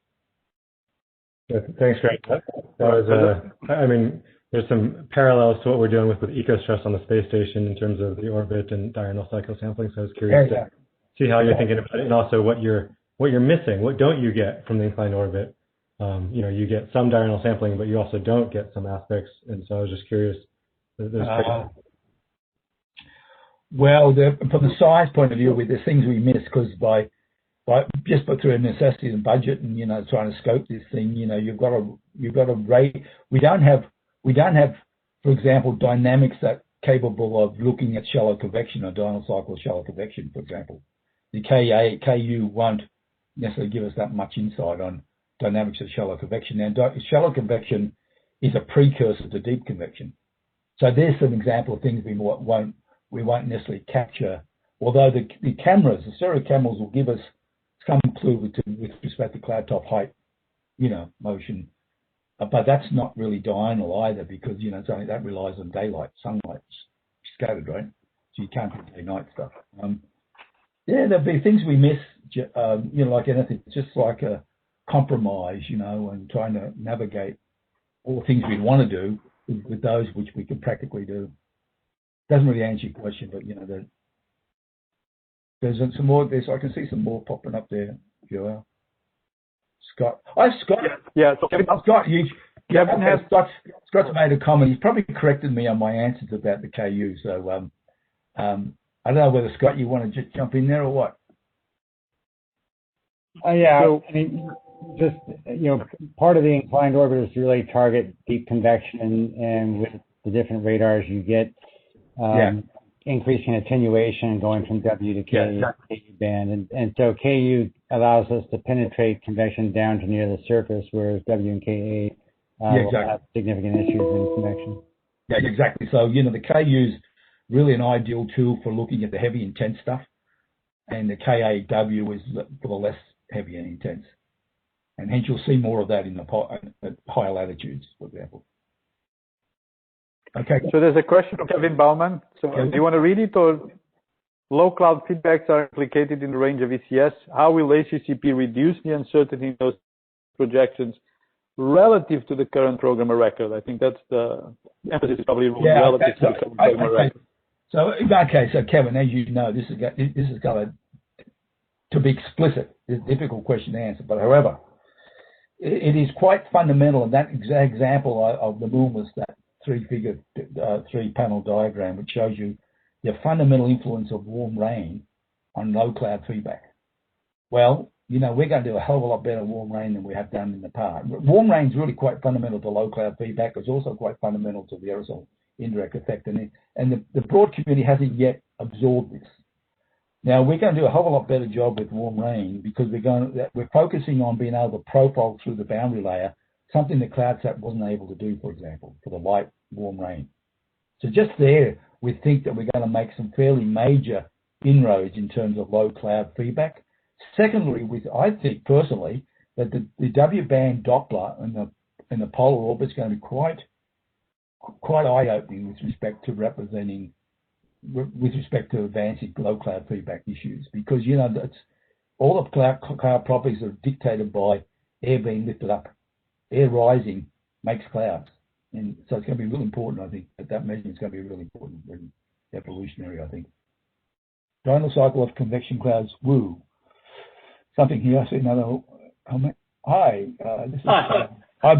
Yeah, thanks, Greg. That was, I mean, there's some parallels to what we're doing with eco-stress on the space station in terms of the orbit and diurnal cycle sampling. So I was curious to see how you're thinking about it, and also what you're missing. What don't you get from the inclined orbit? You get some diurnal sampling, but you also don't get some aspects. And so I was just curious. Well, from the science point of view, there's things we miss because by through a necessity and budget and trying to scope this thing, you've got to rate. We don't have, for example, dynamics that capable of looking at shallow convection or diurnal cycle shallow convection, for example. The KU won't necessarily give us that much insight on dynamics of shallow convection. Now, shallow convection is a precursor to deep convection. So there's an example of things we won't necessarily capture. Although the cameras, the stereo cameras, will give us some clue with respect to cloud top height, motion. But that's not really diurnal either, because it's only that relies on daylight, sunlight scattered, right? So you can't do day-night stuff. There'll be things we miss, like anything. It's just like a compromise, and trying to navigate all the things we want to do with those which we can practically do. Doesn't really answer your question, but there's some more. I can see some more popping up there, Joel. Scott. Scott. Yeah. So Scott, Scott's made a comment. He's probably corrected me on my answers about the KU. So I don't know whether, Scott, you want to just jump in there or what? Yeah. So, I mean, just part of the inclined orbit is to really target deep convection, and with the different radars, you get increasing attenuation going from W to KU band. And so KU allows us to penetrate convection down to near the surface, whereas W and KA will have significant issues in convection. Yeah, exactly. So, the KU is really an ideal tool for looking at the heavy intense stuff, and the KAW is for the less heavy and intense. And hence you'll see more of that at higher latitudes, for example. Okay. So there's a question from Kevin Bauman. So do you want to read it, or low cloud feedbacks are implicated in the range of ECS? How will ACCP reduce the uncertainty in those projections relative to the current programmer record? I think that's the emphasis is probably relative to the current programmer record. So Kevin, as you know, this is going to be explicit. It's a difficult question to answer, but however, it is quite fundamental. And that example of the moon was that three-panel diagram, which shows you the fundamental influence of warm rain on low cloud feedback. Well, we're going to do a hell of a lot better warm rain than we have done in the past. Warm rain is really quite fundamental to low cloud feedback. It's also quite fundamental to the aerosol indirect effect. And the broad community hasn't yet absorbed this. Now, we're going to do a hell of a lot better job with warm rain, because we're focusing on being able to profile through the boundary layer something that CloudSat wasn't able to do, for example, for the light warm rain. So just there, we think that we're going to make some fairly major inroads in terms of low cloud feedback. Secondly, I think personally that the W-band Doppler and the polar orbit is going to be quite eye-opening with respect to advancing low cloud feedback issues, because that's all of cloud properties are dictated by air being lifted up. Air rising makes clouds, and so it's going to be really important. I think that measurement is going to be really important and evolutionary, I think. diurnal cycle of convection clouds. Woo. Something here. I see another comment. Hi. This is. Hi,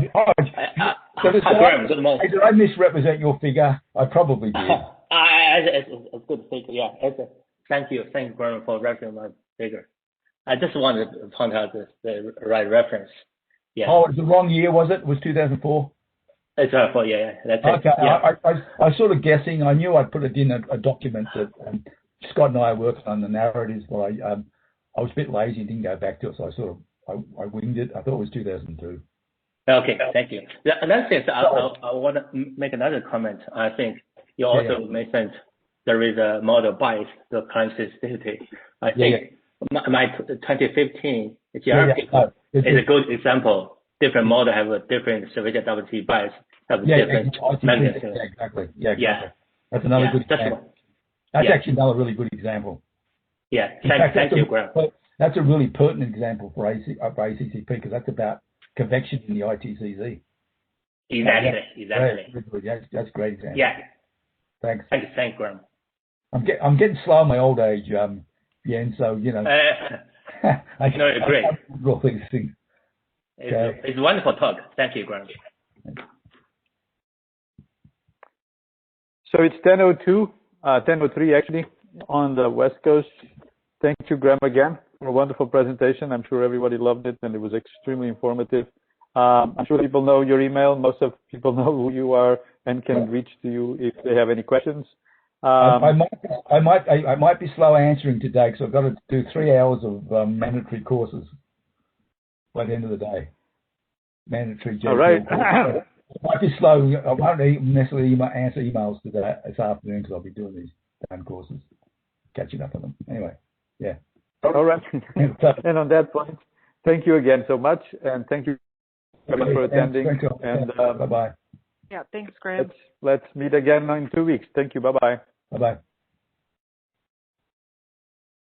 Graham, good morning. Did I misrepresent your figure? I probably did. It's good figure, yeah. Thank you, Graham, for referencing my figure. I just wanted to point out the right reference. Yeah. Oh, it's the wrong year, was it? It was 2004? It's 2004, yeah. That's okay. It. Yeah. I was sort of guessing. I knew I'd put it in a document that Scott and I worked on the narratives, but I was a bit lazy and didn't go back to it, so I winged it. I thought it was 2002. Okay, thank you. Another thing, I want to make another comment. I think you also mentioned there is a model bias, the current sensitivity. I think my 2015 GRP is a good example. Different model have a different surveillance WT bias, have different mechanisms. Exactly. Yeah, exactly. That's another good example. That's actually another really good example. Yeah, thank you, Graham. That's a really pertinent example for ACCP because that's about convection in the ITCZ. Exactly. That's a great example. Yeah. Thanks. Thanks, Graham. I'm getting slow in my old age, Yen, so, you know. No, great. All these things. It's a wonderful talk. Thank you, Graham. So it's 10:02, 10:03 actually, on the West Coast. Thank you, Graham, again for a wonderful presentation. I'm sure everybody loved it, and it was extremely informative. I'm sure people know your email. Most of people know who you are and can reach to you if they have any questions. I might be slow answering today because I've got to do 3 hours of mandatory courses by the end of the day. Mandatory. All right. I might be slow. I won't necessarily answer emails today this afternoon because I'll be doing these damn courses, catching up on them. Anyway, yeah. All right. And on that point, thank you again so much, and thank you for attending. Thank you. And bye-bye. Yeah, thanks, Graham. Let's meet again in 2 weeks. Thank you. Bye-bye. Bye-bye.